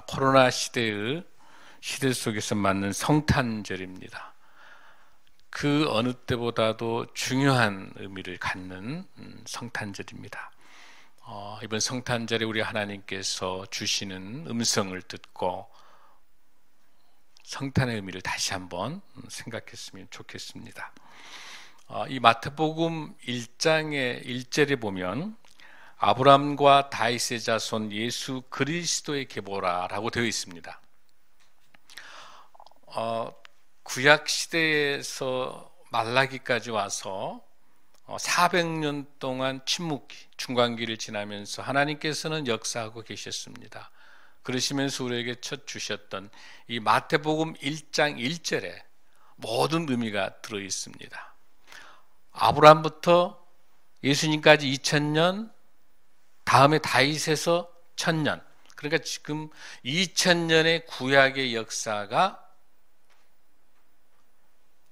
코로나 시대 속에서 맞는 성탄절입니다. 그 어느 때보다도 중요한 의미를 갖는 성탄절입니다. 이번 성탄절에 우리 하나님께서 주시는 음성을 듣고 성탄의 의미를 다시 한번 생각했으면 좋겠습니다. 이 마태복음 1장의 1절에 보면 아브람과 다윗의 자손 예수 그리스도의 계보라라고 되어 있습니다. 구약 시대에서 말라기까지 와서 400년 동안 침묵기, 중간기를 지나면서 하나님께서는 역사하고 계셨습니다. 그러시면서 우리에게 첫 주셨던 이 마태복음 1장 1절에 모든 의미가 들어 있습니다. 아브라함부터 예수님까지 2000년, 다음에 다윗에서 1000년, 그러니까 지금 2000년의 구약의 역사가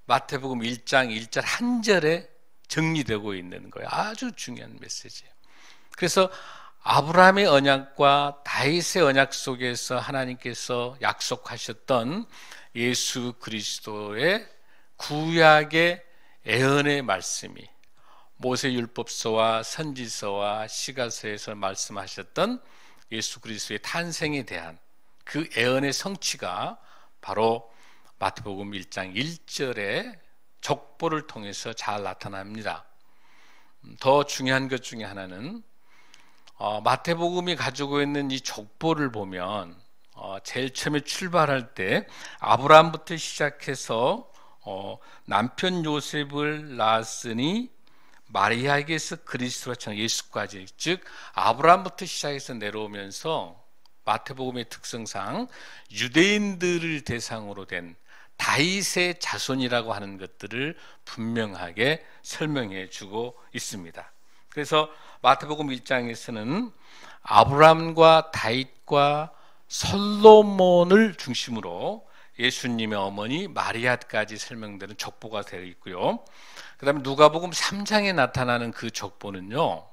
마태복음 1장 1절 한 절에 정리되고 있는 거예요. 아주 중요한 메시지예요. 그래서 아브라함의 언약과 다윗의 언약 속에서 하나님께서 약속하셨던 예수 그리스도의 구약의 예언의 말씀이 모세율법서와 선지서와 시가서에서 말씀하셨던 예수 그리스도의 탄생에 대한 그 예언의 성취가 바로 마태복음 1장 1절의 족보를 통해서 잘 나타납니다. 더 중요한 것 중에 하나는 마태복음이 가지고 있는 이 족보를 보면 제일 처음에 출발할 때 아브라함부터 시작해서 남편 요셉을 낳았으니 마리아에게서 그리스도가 참 예수까지, 즉 아브라함부터 시작해서 내려오면서 마태복음의 특성상 유대인들을 대상으로 된 다윗의 자손이라고 하는 것들을 분명하게 설명해 주고 있습니다. 그래서 마태복음 1장에서는 아브라함과 다윗과 솔로몬을 중심으로 예수님의 어머니 마리아까지 설명되는 족보가 되어 있고요. 그 다음에 누가복음 3장에 나타나는 그 족보는요,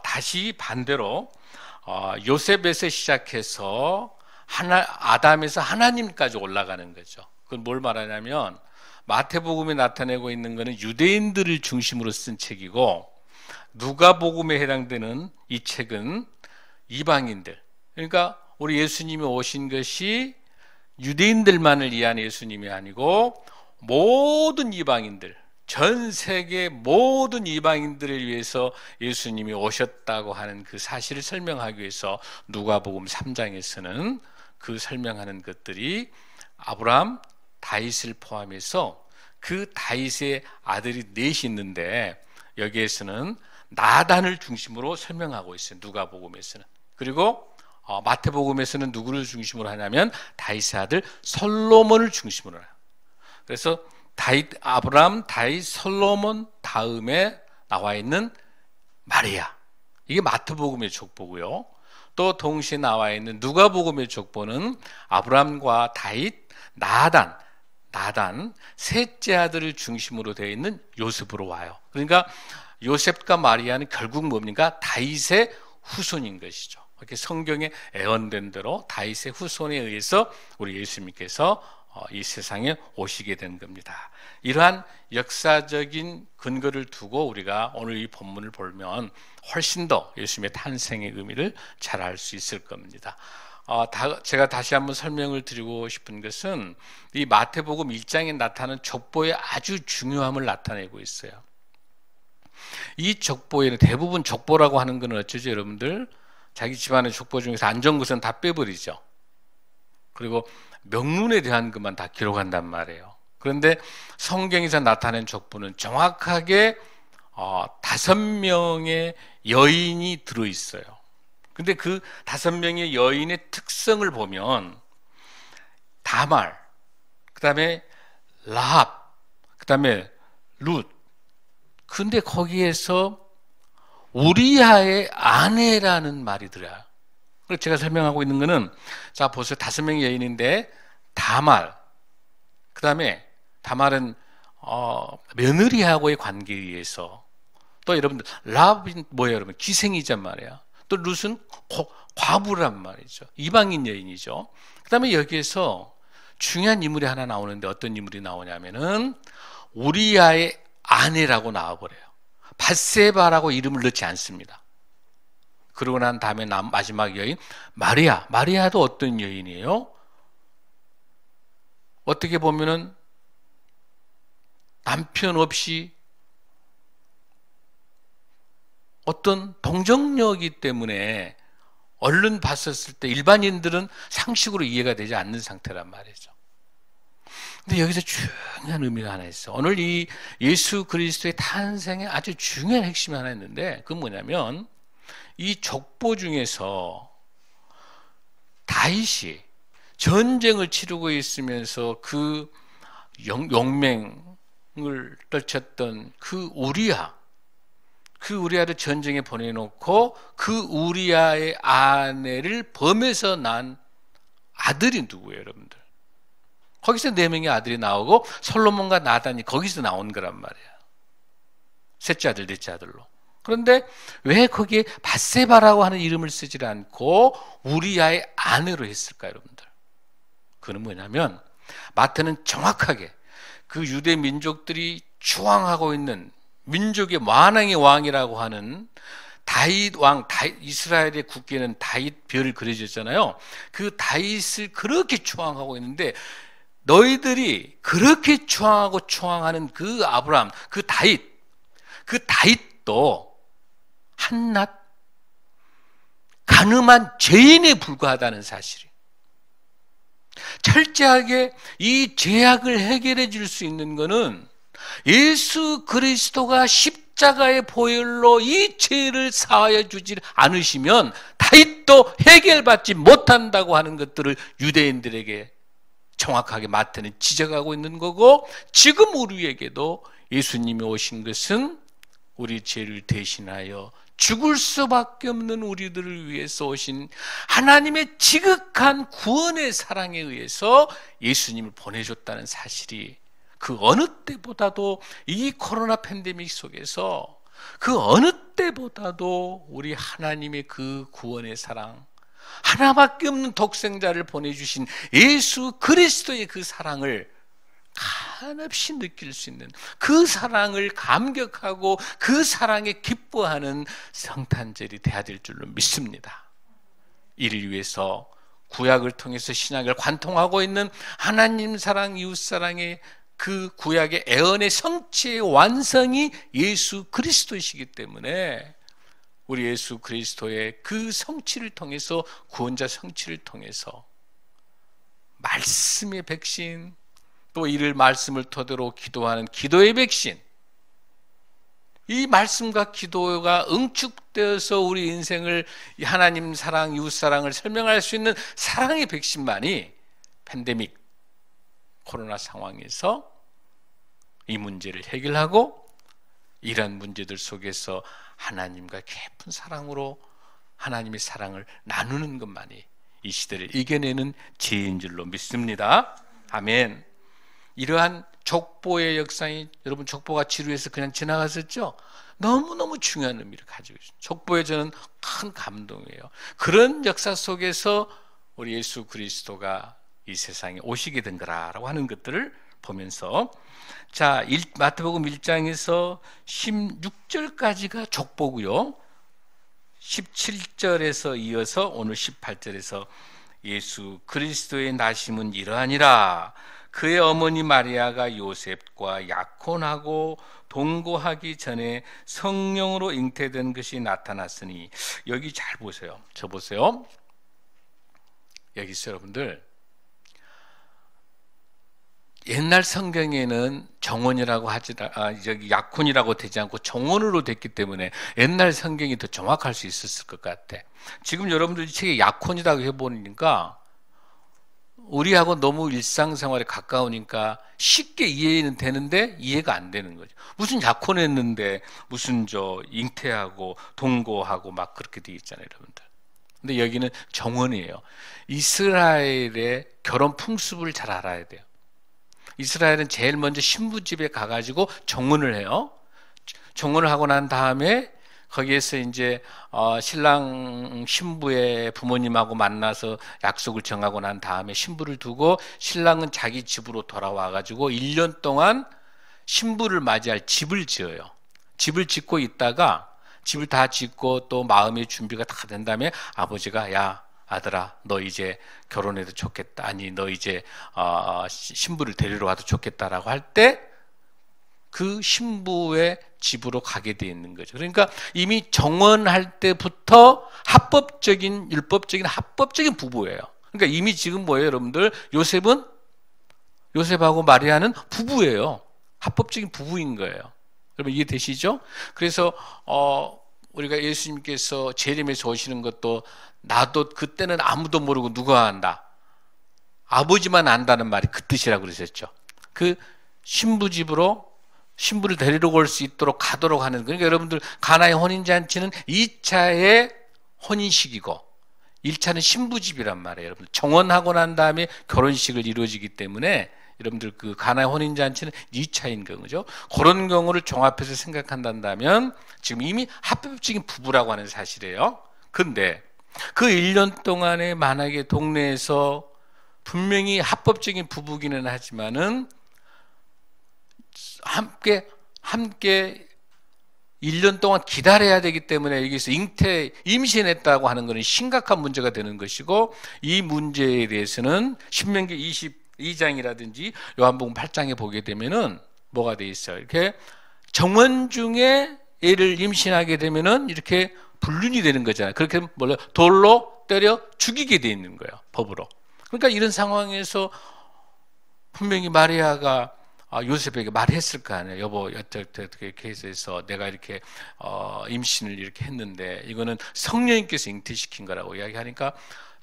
다시 반대로 요셉에서 시작해서 아담에서 하나님까지 올라가는 거죠. 그건 뭘 말하냐면 마태복음에 나타내고 있는 것은 유대인들을 중심으로 쓴 책이고, 누가복음에 해당되는 이 책은 이방인들, 그러니까 우리 예수님이 오신 것이 유대인들만을 위한 예수님이 아니고 모든 이방인들, 전 세계 모든 이방인들을 위해서 예수님이 오셨다고 하는 그 사실을 설명하기 위해서 누가복음 3장에서는 그 설명하는 것들이 아브라함, 다윗을 포함해서 그 다윗의 아들이 넷이 있는데 여기에서는 나단을 중심으로 설명하고 있어요. 누가복음에서는. 그리고 마태복음에서는 누구를 중심으로 하냐면 다윗의 아들 솔로몬을 중심으로 해요. 그래서 아브라함, 다윗, 솔로몬 다음에 나와 있는 마리아, 이게 마태복음의 족보고요. 또 동시에 나와 있는 누가복음의 족보는 아브라함과 다윗, 나단 셋째 아들을 중심으로 되어 있는 요셉으로 와요. 그러니까 요셉과 마리아는 결국 뭡니까? 다윗의 후손인 것이죠. 이렇게 성경에 예언된 대로 다윗의 후손에 의해서 우리 예수님께서 이 세상에 오시게 된 겁니다. 이러한 역사적인 근거를 두고 우리가 오늘 이 본문을 보면 훨씬 더 예수님의 탄생의 의미를 잘 알 수 있을 겁니다. 제가 다시 한번 설명을 드리고 싶은 것은 이 마태복음 1장에 나타나는 족보의 아주 중요함을 나타내고 있어요. 이 족보에는 대부분 족보라고 하는 건 어쩌죠, 여러분들? 자기 집안의 족보 중에서 안 좋은 것은 다 빼버리죠. 그리고 명문에 대한 것만 다 기록한단 말이에요. 그런데 성경에서 나타낸 족보는 정확하게 5명의 여인이 들어있어요. 근데 그 5명의 여인의 특성을 보면 다말, 그 다음에 라합, 그 다음에 룻. 근데 거기에서 우리아의 아내라는 말이 들어요. 그래서 제가 설명하고 있는 거는, 자, 보세요. 5명의 여인인데 다말, 그 다음에 다말은 며느리하고의 관계에 의해서, 또 여러분들 라합이 뭐예요, 여러분? 기생이란 말이에요. 또 또 룻은 과부란 말이죠. 이방인 여인이죠. 그 다음에 여기에서 중요한 인물이 하나 나오는데 어떤 인물이 나오냐면은 우리아의 아내라고 나와버려요. 밧세바라고 이름을 넣지 않습니다. 그러고 난 다음에 마지막 여인 마리아. 마리아도 어떤 여인이에요? 어떻게 보면은 남편 없이 어떤 동정녀이기 때문에 얼른 봤었을 때 일반인들은 상식으로 이해가 되지 않는 상태란 말이죠. 근데 여기서 중요한 의미가 하나 있어. 오늘 이 예수 그리스도의 탄생에 아주 중요한 핵심이 하나 있는데 그건 뭐냐면 이 족보 중에서 다윗이 전쟁을 치르고 있으면서 그 용맹을 떨쳤던 그 우리아를 전쟁에 보내놓고 그 우리아의 아내를 범해서 난 아들이 누구예요, 여러분들? 거기서 4명의 아들이 나오고 솔로몬과 나단이 거기서 나온 거란 말이에요. 셋째 아들, 넷째 아들로. 그런데 왜 거기에 밧세바라고 하는 이름을 쓰지 않고 우리아의 아내로 했을까요, 여러분들? 그건 뭐냐면 마태는 정확하게 그 유대 민족들이 추앙하고 있는 민족의 만왕의 왕이라고 하는 다윗 왕, 이스라엘의 국기에는 다윗 별을 그려졌잖아요. 그 다윗을 그렇게 추앙하고 있는데 너희들이 그렇게 추앙하는 그 아브라함, 그 다윗도 한낱 가늠한 죄인에 불과하다는 사실이 철저하게 이 죄악을 해결해 줄 수 있는 것은 예수 그리스도가 십자가의 보혈로 이 죄를 사하여 주지 않으시면 다윗도 해결받지 못한다고 하는 것들을 유대인들에게 정확하게 마태는 지적하고 있는 거고, 지금 우리에게도 예수님이 오신 것은 우리 죄를 대신하여 죽을 수밖에 없는 우리들을 위해서 오신 하나님의 지극한 구원의 사랑에 의해서 예수님을 보내줬다는 사실이 그 어느 때보다도 이 코로나 팬데믹 속에서 그 어느 때보다도 우리 하나님의 그 구원의 사랑, 하나밖에 없는 독생자를 보내주신 예수 그리스도의 그 사랑을 한없이 느낄 수 있는, 그 사랑을 감격하고 그 사랑에 기뻐하는 성탄절이 돼야 될 줄로 믿습니다. 이를 위해서 구약을 통해서 신약을 관통하고 있는 하나님 사랑, 이웃 사랑의 그 구약의 애언의 성취의 완성이 예수 그리스도이시기 때문에 우리 예수 그리스도의 그 성취를 통해서, 구원자 성취를 통해서 말씀의 백신, 또 이를 말씀을 토대로 기도하는 기도의 백신, 이 말씀과 기도가 응축되어서 우리 인생을 하나님 사랑, 이웃 사랑을 설명할 수 있는 사랑의 백신만이 팬데믹 코로나 상황에서 이 문제를 해결하고 이러한 문제들 속에서 하나님과 깊은 사랑으로 하나님의 사랑을 나누는 것만이 이 시대를 이겨내는 지혜인 줄로 믿습니다. 아멘. 이러한 족보의 역사이, 여러분 족보가 지루해서 그냥 지나갔었죠? 너무너무 중요한 의미를 가지고 있습니다. 족보에 저는 큰 감동이에요. 그런 역사 속에서 우리 예수 그리스도가 이 세상에 오시게 된 거라고 하는 것들을 보면서, 자, 마태복음 1장에서 16절까지가 족보고요. 17절에서 이어서 오늘 18절에서 예수 그리스도의 나심은 이러하니라. 그의 어머니 마리아가 요셉과 약혼하고 동거하기 전에 성령으로 잉태된 것이 나타났으니, 여기 잘 보세요. 저 보세요. 여기 있어요, 여러분들. 옛날 성경에는 정원이라고 여기 약혼이라고 되지 않고 정원으로 됐기 때문에 옛날 성경이 더 정확할 수 있었을 것 같아. 지금 여러분들이 책에 약혼이라고 해보니까 우리하고 너무 일상생활에 가까우니까 쉽게 이해는 되는데 이해가 안 되는 거죠. 무슨 약혼했는데 무슨 잉태하고 동거하고 막 그렇게 돼 있잖아요, 여러분들. 근데 여기는 정원이에요. 이스라엘의 결혼 풍습을 잘 알아야 돼요. 이스라엘은 제일 먼저 신부 집에 가가지고 정혼을 해요. 정혼을 하고 난 다음에 거기에서 이제 신랑 신부의 부모님하고 만나서 약속을 정하고 난 다음에 신부를 두고 신랑은 자기 집으로 돌아와 가지고 1년 동안 신부를 맞이할 집을 지어요. 집을 짓고 있다가 집을 다 짓고 또 마음의 준비가 다 된 다음에 아버지가 야 아들아 너 이제 결혼해도 좋겠다. 아니 너 이제 신부를 데리러 와도 좋겠다라고 할 때 그 신부의 집으로 가게 돼 있는 거죠. 그러니까 이미 정원할 때부터 율법적인 합법적인 부부예요. 그러니까 이미 지금 뭐예요, 여러분들? 요셉하고 마리아는 부부예요. 합법적인 부부인 거예요. 여러분 이해되시죠? 그래서 우리가 예수님께서 재림에서 오시는 것도 나도 그때는 아무도 모르고 누가 안다. 아버지만 안다는 말이 그 뜻이라고 그러셨죠. 그 신부 집으로 신부를 데리러 올 수 있도록 가도록 하는, 그러니까 여러분들 가나의 혼인잔치는 2차의 혼인식이고 1차는 신부집이란 말이에요. 여러분 정원하고 난 다음에 결혼식을 이루어지기 때문에 여러분들 그 가나의 혼인잔치는 2차인 거죠. 그런 경우를 종합해서 생각한다면 지금 이미 합법적인 부부라고 하는 사실이에요. 근데 그 1년 동안에 만약에 동네에서 분명히 합법적인 부부기는 하지만은 함께 1년 동안 기다려야 되기 때문에 여기서 임신했다고 하는 것은 심각한 문제가 되는 것이고, 이 문제에 대해서는 신명기 22장이라든지 요한복음 8장에 보게 되면은 뭐가 돼 있어요? 이렇게 정원 중에 애를 임신하게 되면은 이렇게 불륜이 되는 거잖아요. 그렇게 뭐래 돌로 때려 죽이게 돼 있는 거예요, 법으로. 그러니까 이런 상황에서 분명히 마리아가 요셉에게 말했을 거 아니에요. 여보, 어떻게 해서 내가 이렇게 임신을 이렇게 했는데 이거는 성령님께서 잉태시킨 거라고 이야기하니까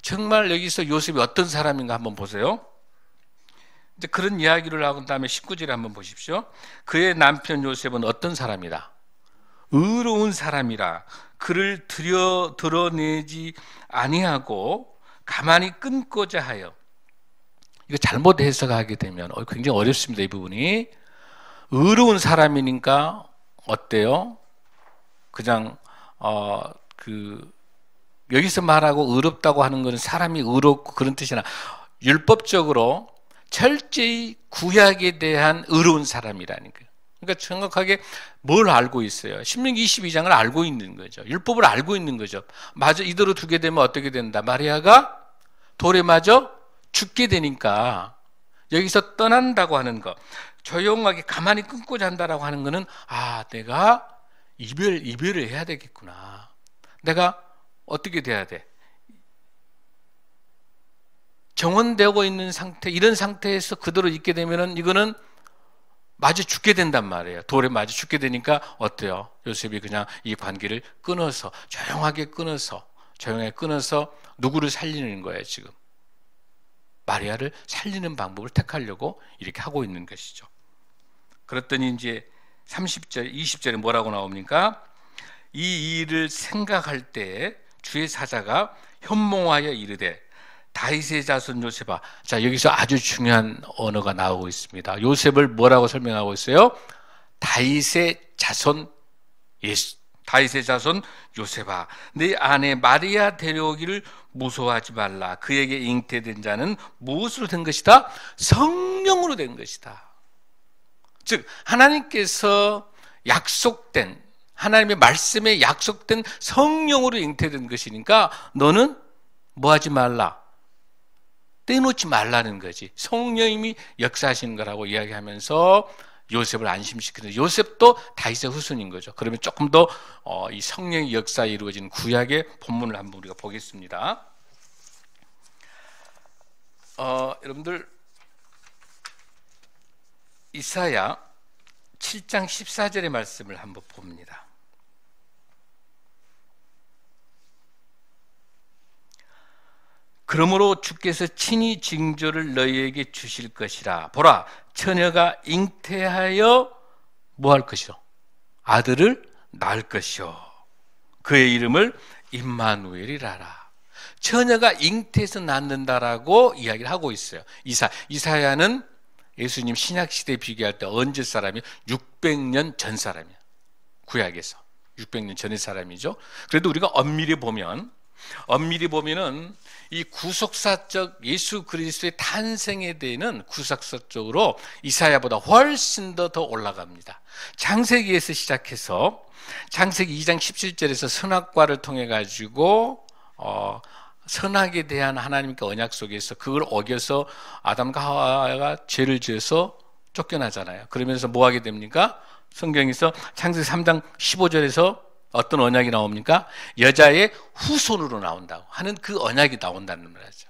정말 여기서 요셉이 어떤 사람인가 한번 보세요. 이제 그런 이야기를 하고 다음에 19절에 한번 보십시오. 그의 남편 요셉은 어떤 사람이다? 의로운 사람이라 그를 드러내지 아니하고 가만히 끊고자 하여. 이거 잘못 해석하게 되면 굉장히 어렵습니다. 이 부분이. 의로운 사람이니까 어때요? 그냥 여기서 말하고 의롭다고 하는 것은 사람이 의롭고 그런 뜻이 아니라 율법적으로 철저히 구약에 대한 의로운 사람이라는 거예요. 그러니까 정확하게 뭘 알고 있어요? 신명기 22장을 알고 있는 거죠. 율법을 알고 있는 거죠. 맞아, 이대로 두게 되면 어떻게 된다? 마리아가 돌에 맞아 죽게 되니까 여기서 떠난다고 하는 거, 조용하게 가만히 끊고자 한다라고 하는 거는 내가 이별을 해야 되겠구나. 내가 어떻게 돼야 돼? 정원되고 있는 상태, 이런 상태에서 그대로 있게 되면은 이거는 마저 죽게 된단 말이에요. 돌에 마저 죽게 되니까 어때요? 요셉이 그냥 이 관계를 조용하게 끊어서 누구를 살리는 거예요, 지금? 마리아를 살리는 방법을 택하려고 이렇게 하고 있는 것이죠. 그랬더니 이제 30절, 20절에 뭐라고 나옵니까? 이 일을 생각할 때 주의 사자가 현몽하여 이르되 다윗의 자손 요셉아. 자, 여기서 아주 중요한 언어가 나오고 있습니다. 요셉을 뭐라고 설명하고 있어요? 다윗의 자손 요셉아, 네 아내 마리아 데려오기를 무서워하지 말라. 그에게 잉태된 자는 무엇으로 된 것이다? 성령으로 된 것이다. 즉 하나님께서 하나님의 말씀에 약속된 성령으로 잉태된 것이니까 너는 뭐하지 말라, 떼놓지 말라는 거지. 성령님이 역사하시는 거라고 이야기하면서 요셉을 안심시키는, 요셉도 다윗의 후손인 거죠. 그러면 조금 더 이 성령의 역사에 이루어진 구약의 본문을 한번 우리가 보겠습니다. 여러분들 이사야 7장 14절의 말씀을 한번 봅니다. 그러므로 주께서 친히 징조를 너희에게 주실 것이라. 보라, 처녀가 잉태하여 뭐 할 것이요? 아들을 낳을 것이요. 그의 이름을 임마누엘이라 하라. 처녀가 잉태해서 낳는다라고 이야기를 하고 있어요. 이사야는 예수님 신약시대에 비교할 때 언제 사람이 600년 전 사람이야, 구약에서. 600년 전의 사람이죠. 그래도 우리가 엄밀히 보면은 이 구속사적 예수 그리스도의 탄생에 대해는 구속사적으로 이사야보다 훨씬 더 올라갑니다. 창세기에서 시작해서 창세기 2장 17절에서 선악과를 통해 가지고 선악에 대한 하나님과 언약 속에서 그걸 어겨서 아담과 하와가 죄를 지어서 쫓겨나잖아요. 그러면서 뭐 하게 됩니까? 성경에서 창세기 3장 15절에서 어떤 언약이 나옵니까? 여자의 후손으로 나온다고 하는 그 언약이 나온다는 말이죠.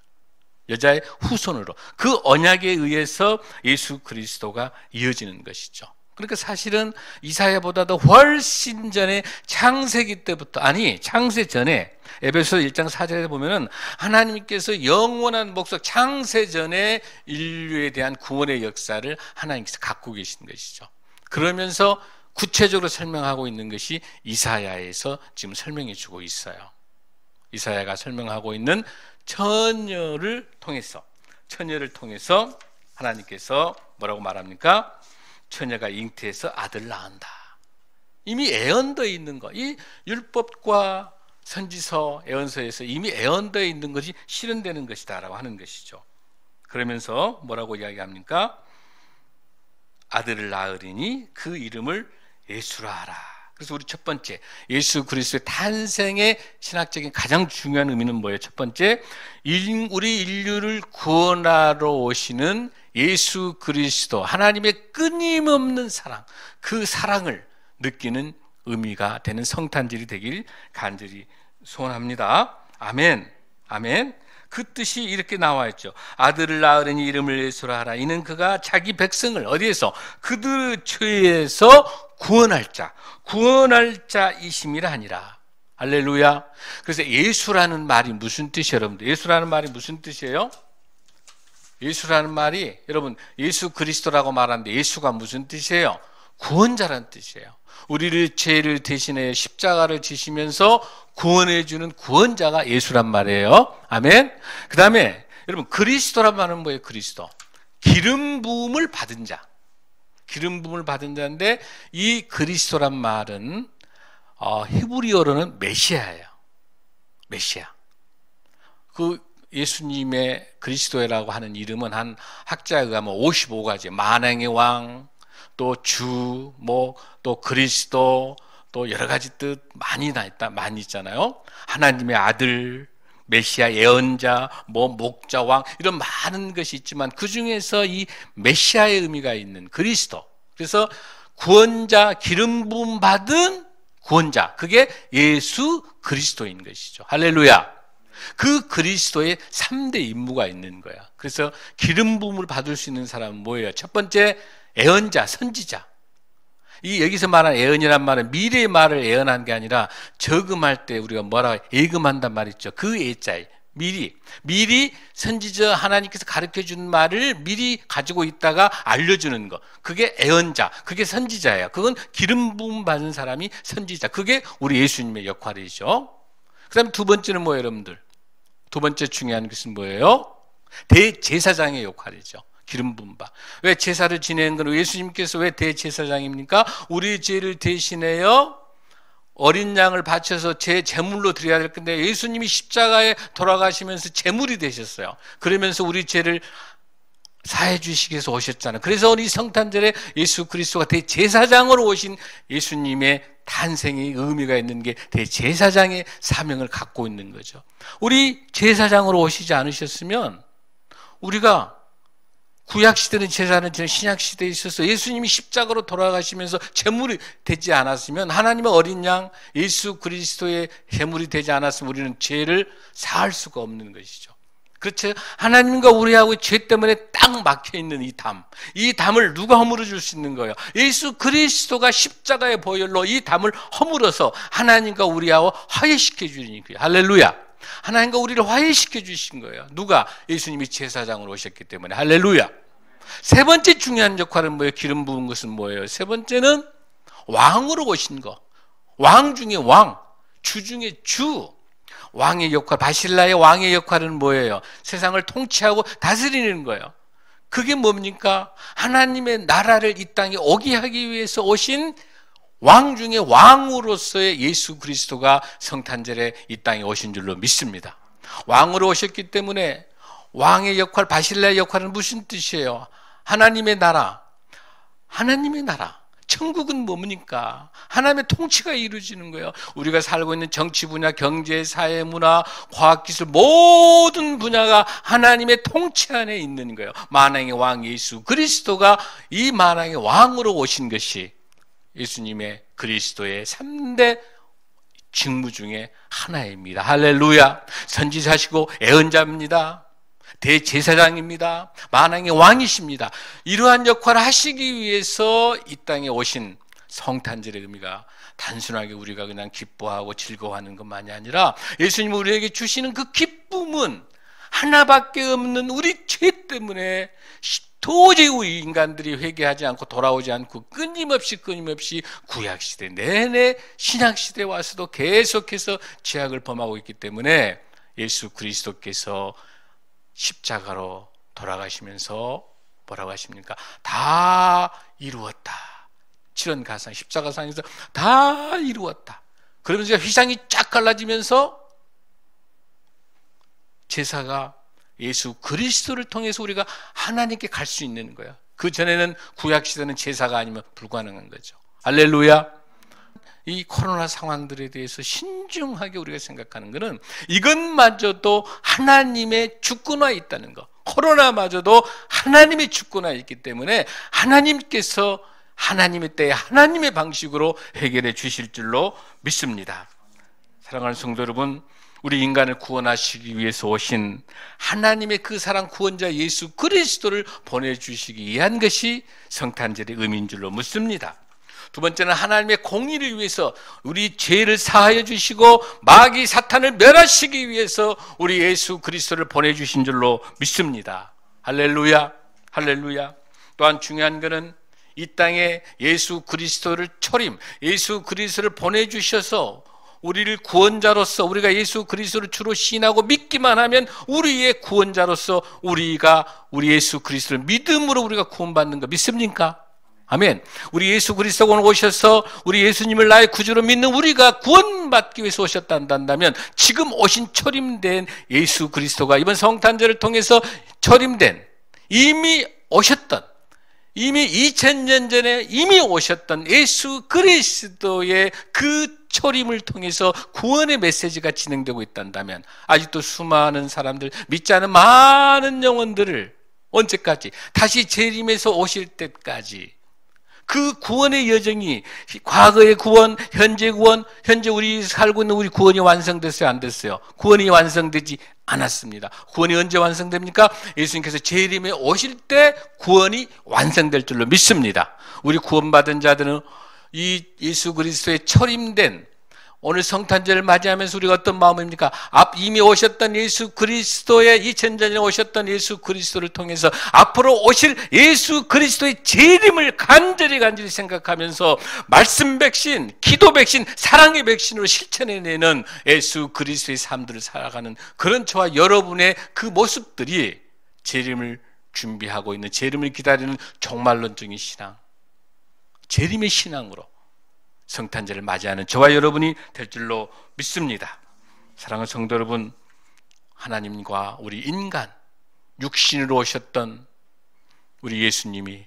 여자의 후손으로. 그 언약에 의해서 예수 그리스도가 이어지는 것이죠. 그러니까 사실은 이사야보다도 훨씬 전에 창세기 때부터, 아니 창세 전에 에베소 1장 4절에 보면은 하나님께서 영원한 목적, 창세 전에 인류에 대한 구원의 역사를 하나님께서 갖고 계신 것이죠. 그러면서 구체적으로 설명하고 있는 것이 이사야에서 지금 설명해 주고 있어요. 이사야가 설명하고 있는 처녀를 통해서 하나님께서 뭐라고 말합니까? 처녀가 잉태해서 아들 낳는다. 이미 예언되어 있는 거, 이 율법과 선지서, 예언서에서 이미 예언되어 있는 것이 실현되는 것이다 라고 하는 것이죠. 그러면서 뭐라고 이야기합니까? 아들을 낳으리니 그 이름을 예수라 하라. 그래서 우리 첫 번째, 예수 그리스도의 탄생의 신학적인 가장 중요한 의미는 뭐예요? 첫 번째, 우리 인류를 구원하러 오시는 예수 그리스도, 하나님의 끊임없는 사랑, 그 사랑을 느끼는 의미가 되는 성탄절이 되길 간절히 소원합니다. 아멘. 아멘. 그 뜻이 이렇게 나와 있죠. 아들을 낳으려니 이름을 예수라 하라. 이는 그가 자기 백성을 어디에서? 그들의 죄에서 구원할 자이심이라 하니라. 할렐루야. 그래서 예수라는 말이 무슨 뜻이에요, 여러분들? 예수라는 말이 무슨 뜻이에요? 예수라는 말이, 여러분, 예수 그리스도라고 말하는데 예수가 무슨 뜻이에요? 구원자라는 뜻이에요. 우리를 죄를 대신해 십자가를 지시면서 구원해 주는 구원자가 예수란 말이에요. 아멘. 그 다음에 여러분, 그리스도란 말은 뭐예요? 그리스도, 기름 부음을 받은 자, 기름 부음을 받은 자인데, 이 그리스도란 말은 히브리어로는 메시아예요. 메시아. 그 예수님의 그리스도라고 하는 이름은 한 학자에 의하면 55가지, 만왕의 왕, 또 주, 또 그리스도, 또 여러 가지 뜻 많이 있잖아요. 하나님의 아들, 메시아, 예언자, 목자, 왕, 이런 많은 것이 있지만 그 중에서 이 메시아의 의미가 있는 그리스도. 그래서 구원자, 기름 부음 받은 구원자, 그게 예수 그리스도인 것이죠. 할렐루야. 그 그리스도의 3대 임무가 있는 거야. 그래서 기름 부음을 받을 수 있는 사람은 뭐예요? 첫 번째, 예언자, 선지자. 이 여기서 말하는 예언이란 말은 미래의 말을 예언한 게 아니라 저금할 때 우리가 뭐라고 예금한단 말 있죠. 그 예자에 미리 선지자, 하나님께서 가르쳐 준 말을 미리 가지고 있다가 알려주는 거, 그게 예언자, 그게 선지자예요. 그건 기름 부음 받은 사람이 선지자. 그게 우리 예수님의 역할이죠. 그 다음에 두 번째는 뭐예요, 여러분들? 두 번째 중요한 것은 뭐예요? 대제사장의 역할이죠. 기름 부음 받. 왜 제사를 지내는 건 예수님께서 왜 대제사장입니까? 우리 죄를 대신하여 어린 양을 바쳐서 제물로 드려야 될 건데, 예수님이 십자가에 돌아가시면서 제물이 되셨어요. 그러면서 우리 죄를 사해 주시기 위해서 오셨잖아요. 그래서 우리 성탄절에 예수 그리스도가 대제사장으로 오신 예수님의 탄생의 의미가 있는 게 대제사장의 사명을 갖고 있는 거죠. 우리 제사장으로 오시지 않으셨으면, 우리가 구약시대는 제사는 신약시대에 있어서 예수님이 십자가로 돌아가시면서 제물이 되지 않았으면, 하나님의 어린 양 예수 그리스도의 제물이 되지 않았으면 우리는 죄를 사할 수가 없는 것이죠. 그렇죠? 하나님과 우리하고 죄 때문에 딱 막혀있는 이 담을 누가 허물어 줄 수 있는 거예요? 예수 그리스도가 십자가의 보혈로 이 담을 허물어서 하나님과 우리하고 화해시켜 주니 거예요. 할렐루야. 하나님과 우리를 화해시켜 주신 거예요. 누가? 예수님이 제사장으로 오셨기 때문에. 할렐루야. 세 번째 중요한 역할은 뭐예요? 기름 부은 것은 뭐예요? 세 번째는 왕으로 오신 거. 왕 중에 왕, 주 중에 주. 왕의 역할, 바실라의 왕의 역할은 뭐예요? 세상을 통치하고 다스리는 거예요. 그게 뭡니까? 하나님의 나라를 이 땅에 오게 하기 위해서 오신 왕 중에 왕으로서의 예수 그리스도가 성탄절에 이 땅에 오신 줄로 믿습니다. 왕으로 오셨기 때문에 왕의 역할, 바실레의 역할은 무슨 뜻이에요? 하나님의 나라. 하나님의 나라. 천국은 뭡니까? 하나님의 통치가 이루어지는 거예요. 우리가 살고 있는 정치 분야, 경제, 사회, 문화, 과학기술 모든 분야가 하나님의 통치 안에 있는 거예요. 만왕의 왕 예수 그리스도가 이 만왕의 왕으로 오신 것이 예수님의 그리스도의 3대 직무 중에 하나입니다. 할렐루야. 선지자시고 애언자입니다. 대제사장입니다. 만왕의 왕이십니다. 이러한 역할을 하시기 위해서 이 땅에 오신 성탄절의 의미가 단순하게 우리가 그냥 기뻐하고 즐거워하는 것만이 아니라 예수님이 우리에게 주시는 그 기쁨은 하나밖에 없는 우리 죄 때문에 도저히 우리 인간들이 회개하지 않고 돌아오지 않고 끊임없이 구약시대 내내 신약시대에 와서도 계속해서 죄악을 범하고 있기 때문에 예수 그리스도께서 십자가로 돌아가시면서 뭐라고 하십니까? 다 이루었다. 칠언가상 십자가상에서 다 이루었다. 그러면서 휘장이 쫙 갈라지면서 제사가 예수 그리스도를 통해서 우리가 하나님께 갈 수 있는 거야. 그 전에는 구약시대는 제사가 아니면 불가능한 거죠. 할렐루야. 이 코로나 상황들에 대해서 신중하게 우리가 생각하는 것은 이것마저도 하나님의 주권화에 있다는 것. 코로나마저도 하나님의 주권화에 있기 때문에 하나님께서 하나님의 때에 하나님의 방식으로 해결해 주실 줄로 믿습니다. 사랑하는 성도 여러분, 우리 인간을 구원하시기 위해서 오신 하나님의 그 사랑 구원자 예수 그리스도를 보내주시기 위한 것이 성탄절의 의미인 줄로 믿습니다. 두 번째는 하나님의 공의를 위해서 우리 죄를 사하여 주시고 마귀 사탄을 멸하시기 위해서 우리 예수 그리스도를 보내주신 줄로 믿습니다. 할렐루야, 할렐루야. 또한 중요한 것은 이 땅에 예수 그리스도를 예수 그리스도를 보내주셔서 우리를 구원자로서 우리가 예수 그리스도를 주로 신하고 믿기만 하면 우리의 구원자로서 우리가 우리 예수 그리스도를 믿음으로 우리가 구원받는 거 믿습니까? 아멘. 우리 예수 그리스도가 오늘 오셔서 우리 예수님을 나의 구주로 믿는 우리가 구원받기 위해서 오셨단다면 지금 오신 초림된 예수 그리스도가 이번 성탄절을 통해서 초림된 이미 2000년 전에 이미 오셨던 예수 그리스도의 그 초림을 통해서 구원의 메시지가 진행되고 있단다면 아직도 수많은 사람들, 믿지 않은 많은 영혼들을 언제까지? 다시 재림에서 오실 때까지 그 구원의 여정이 과거의 구원, 현재 우리 살고 있는 우리 구원이 완성됐어요? 안 됐어요? 구원이 완성되지 않았습니다. 구원이 언제 완성됩니까? 예수님께서 재림에 오실 때 구원이 완성될 줄로 믿습니다. 우리 구원받은 자들은 이 예수 그리스도의 초림된 오늘 성탄절을 맞이하면서 우리가 어떤 마음입니까? 이미 오셨던 예수 그리스도의 2000년 전에 오셨던 예수 그리스도를 통해서 앞으로 오실 예수 그리스도의 재림을 간절히 생각하면서 말씀 백신, 기도 백신, 사랑의 백신으로 실천해내는 예수 그리스도의 삶들을 살아가는 그런 저와 여러분의 그 모습들이 재림을 준비하고 있는, 재림을 기다리는 종말론적인 신앙, 재림의 신앙으로 성탄절을 맞이하는 저와 여러분이 될 줄로 믿습니다. 사랑하는 성도 여러분, 하나님과 우리 인간, 육신으로 오셨던 우리 예수님이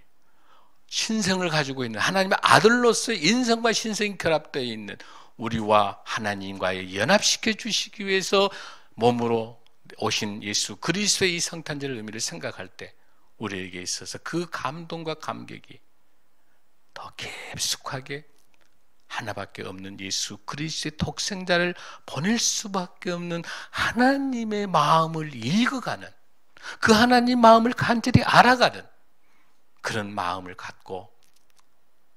신성을 가지고 있는 하나님의 아들로서의 인성과 신성이 결합되어 있는 우리와 하나님과의 연합시켜 주시기 위해서 몸으로 오신 예수 그리스도의 이 성탄절의 의미를 생각할 때 우리에게 있어서 그 감동과 감격이 더 깊숙하게 하나밖에 없는 예수 그리스도의 독생자를 보낼 수밖에 없는 하나님의 마음을 읽어가는, 그 하나님 마음을 간절히 알아가는 그런 마음을 갖고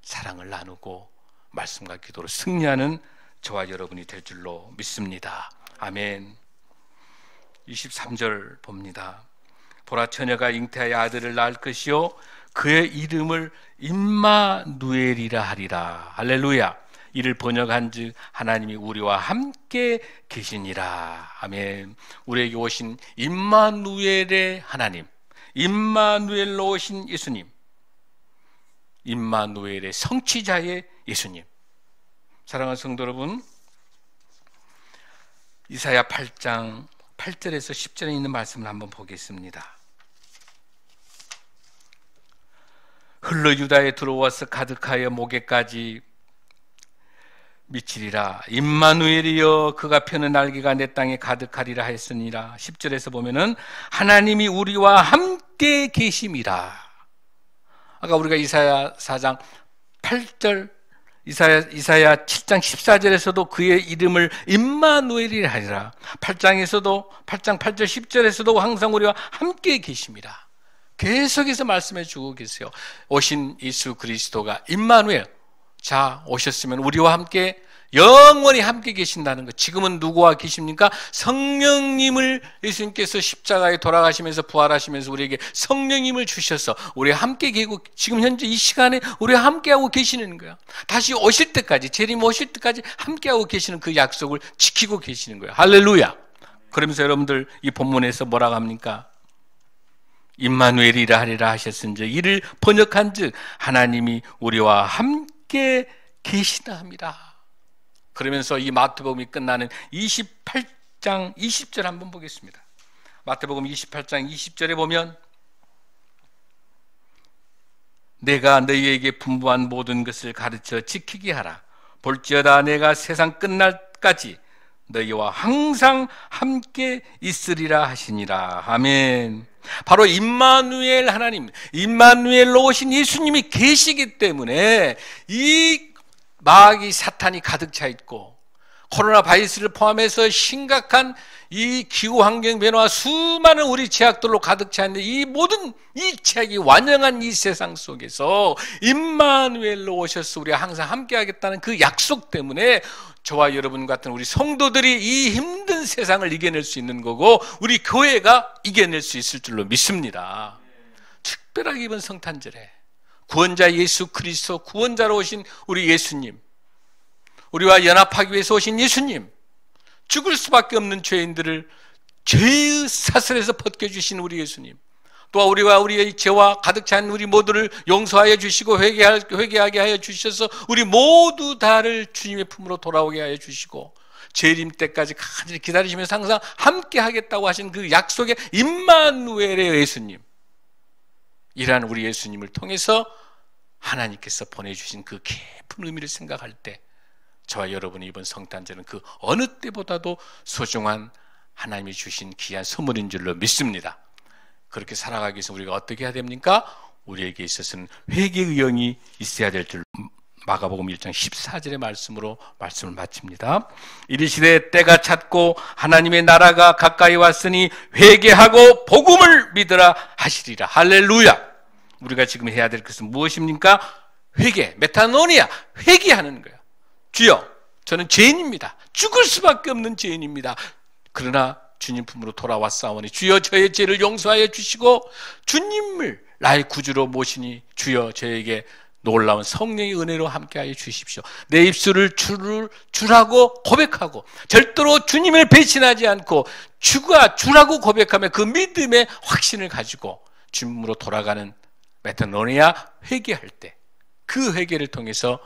사랑을 나누고 말씀과 기도로 승리하는 저와 여러분이 될 줄로 믿습니다. 아멘. 23절 봅니다. 보라, 처녀가 잉태하여 아들을 낳을 것이요 그의 이름을 임마누엘이라 하리라. 할렐루야. 이를 번역한즉 하나님이 우리와 함께 계시니라. 아멘. 우리에게 오신 임마누엘의 하나님, 임마누엘로 오신 예수님, 임마누엘의 성취자의 예수님, 사랑하는 성도 여러분, 이사야 8장 8절에서 10절에 있는 말씀을 한번 보겠습니다. 흘러 유다에 들어와서 가득하여 목에까지 미치리라. 임마누엘이여 그가 펴는 날개가 내 땅에 가득하리라 하였으니라. 10절에서 보면은 하나님이 우리와 함께 계심이라. 아까 우리가 이사야 4장 8절, 이사야 7장 14절에서도 그의 이름을 임마누엘이라 하리라. 8장에서도 8장 8절 10절에서도 항상 우리와 함께 계십니다. 계속해서 말씀해 주고 계세요. 오신 예수 그리스도가 임마누엘, 자 오셨으면 우리와 함께 영원히 함께 계신다는 것. 지금은 누구와 계십니까? 성령님을 예수님께서 십자가에 돌아가시면서 부활하시면서 우리에게 성령님을 주셔서 우리와 함께 계고 지금 현재 이 시간에 우리와 함께하고 계시는 거야. 다시 오실 때까지, 재림 오실 때까지 함께하고 계시는 그 약속을 지키고 계시는 거예요. 할렐루야. 그러면서 여러분들 이 본문에서 뭐라고 합니까? 임마누엘이라 하리라 하셨은즉 이를 번역한 즉 하나님이 우리와 함께 계시다 합니다. 그러면서 이 마태복음이 끝나는 28장 20절 한번 보겠습니다. 마태복음 28장 20절에 보면 내가 너희에게 분부한 모든 것을 가르쳐 지키게 하라. 볼지어다 내가 세상 끝날까지 너희와 항상 함께 있으리라 하시니라. 아멘. 바로 임마누엘 하나님, 임마누엘로 오신 예수님이 계시기 때문에 이 마귀 사탄이 가득 차 있고 코로나 바이러스를 포함해서 심각한 이 기후 환경 변화와 수많은 우리 제약들로 가득 차 있는데 이 모든 이 제약이 완영한 이 세상 속에서 임마누엘로 오셔서 우리가 항상 함께 하겠다는 그 약속 때문에 저와 여러분 같은 우리 성도들이 이 힘든 세상을 이겨낼 수 있는 거고 우리 교회가 이겨낼 수 있을 줄로 믿습니다. 특별하게 이번 성탄절에 구원자 예수 그리스도, 구원자로 오신 우리 예수님, 우리와 연합하기 위해서 오신 예수님, 죽을 수밖에 없는 죄인들을 죄의 사슬에서 벗겨주신 우리 예수님, 또 우리와 우리의 죄와 가득 찬 우리 모두를 용서하여 주시고 회개하게 하여 주셔서 우리 모두 다를 주님의 품으로 돌아오게 하여 주시고 재림 때까지 간절히 기다리시면서 항상 함께 하겠다고 하신 그 약속의 임마누엘의 예수님, 이란 우리 예수님을 통해서 하나님께서 보내주신 그 깊은 의미를 생각할 때 저와 여러분이 이번 성탄절은 그 어느 때보다도 소중한 하나님이 주신 귀한 선물인 줄로 믿습니다. 그렇게 살아가기 위해서 우리가 어떻게 해야 됩니까? 우리에게 있어서는 회개의 영이 있어야 될 줄 마가복음 1장 14절의 말씀으로 말씀을 마칩니다. 이르시되 때가 찼고 하나님의 나라가 가까이 왔으니 회개하고 복음을 믿으라 하시리라. 할렐루야. 우리가 지금 해야 될 것은 무엇입니까? 회개, 메타노니아, 회개하는 거예요. 주여, 저는 죄인입니다. 죽을 수밖에 없는 죄인입니다. 그러나 주님 품으로 돌아왔사오니 주여 저의 죄를 용서하여 주시고 주님을 나의 구주로 모시니 주여 저에게 놀라운 성령의 은혜로 함께하여 주십시오. 내 입술을 주라고 고백하고 절대로 주님을 배신하지 않고 주가 주라고 고백하며 그 믿음의 확신을 가지고 주님으로 돌아가는 메타노니아 회개할 때 그 회개를 통해서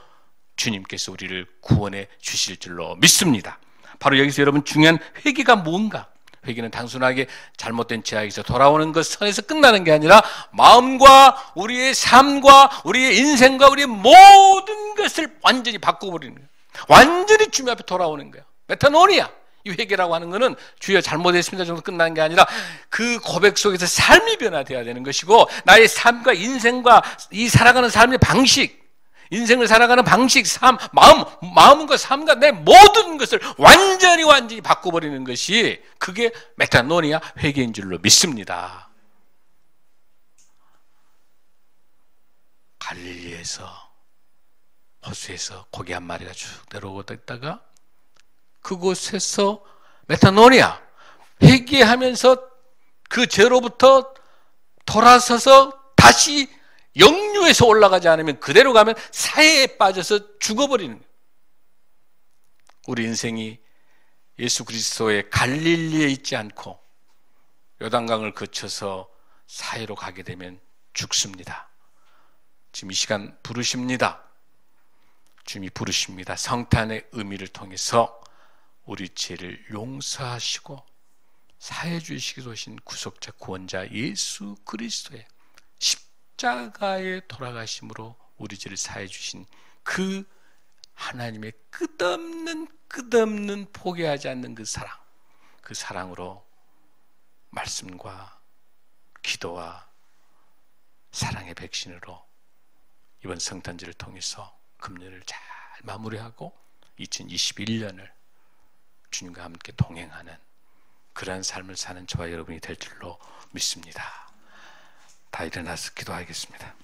주님께서 우리를 구원해 주실 줄로 믿습니다. 바로 여기서 여러분 중요한 회개가 뭔가? 회개는 단순하게 잘못된 죄악에서 돌아오는 것 선에서 끝나는 게 아니라 마음과 우리의 삶과 우리의 인생과 우리의 모든 것을 완전히 바꿔버리는 거예요. 완전히 주님 앞에 돌아오는 거예요. 메타노니아. 이 회개라고 하는 것은 주여 잘못했습니다 정도 끝나는 게 아니라 그 고백 속에서 삶이 변화되어야 되는 것이고 나의 삶과 인생과 이 살아가는 삶의 방식, 인생을 살아가는 방식, 삶, 마음과 삶과 내 모든 것을 완전히 바꿔버리는 것이 그게 메타노니아 회개인 줄로 믿습니다. 갈릴리에서 호수에서 고기 한 마리가 쭉 내려오고 있다가 그곳에서 메타노니아 회개하면서 그 죄로부터 돌아서서 다시 영유에서 올라가지 않으면 그대로 가면 사해에 빠져서 죽어버리는 거예요. 우리 인생이 예수 그리스도의 갈릴리에 있지 않고 요단강을 거쳐서 사해로 가게 되면 죽습니다. 지금 이 시간 부르십니다. 주님이 부르십니다. 성탄의 의미를 통해서 우리 죄를 용서하시고 사해 주시기로 하신 구속자 구원자 예수 그리스도의 십자가의 돌아가심으로 우리 죄를 사해 주신 그 하나님의 끝없는 포기하지 않는 그 사랑으로 말씀과 기도와 사랑의 백신으로 이번 성탄절을 통해서 금년을 잘 마무리하고 2021년을 주님과 함께 동행하는 그러한 삶을 사는 저와 여러분이 될 줄로 믿습니다. 다 일어나서 기도하겠습니다.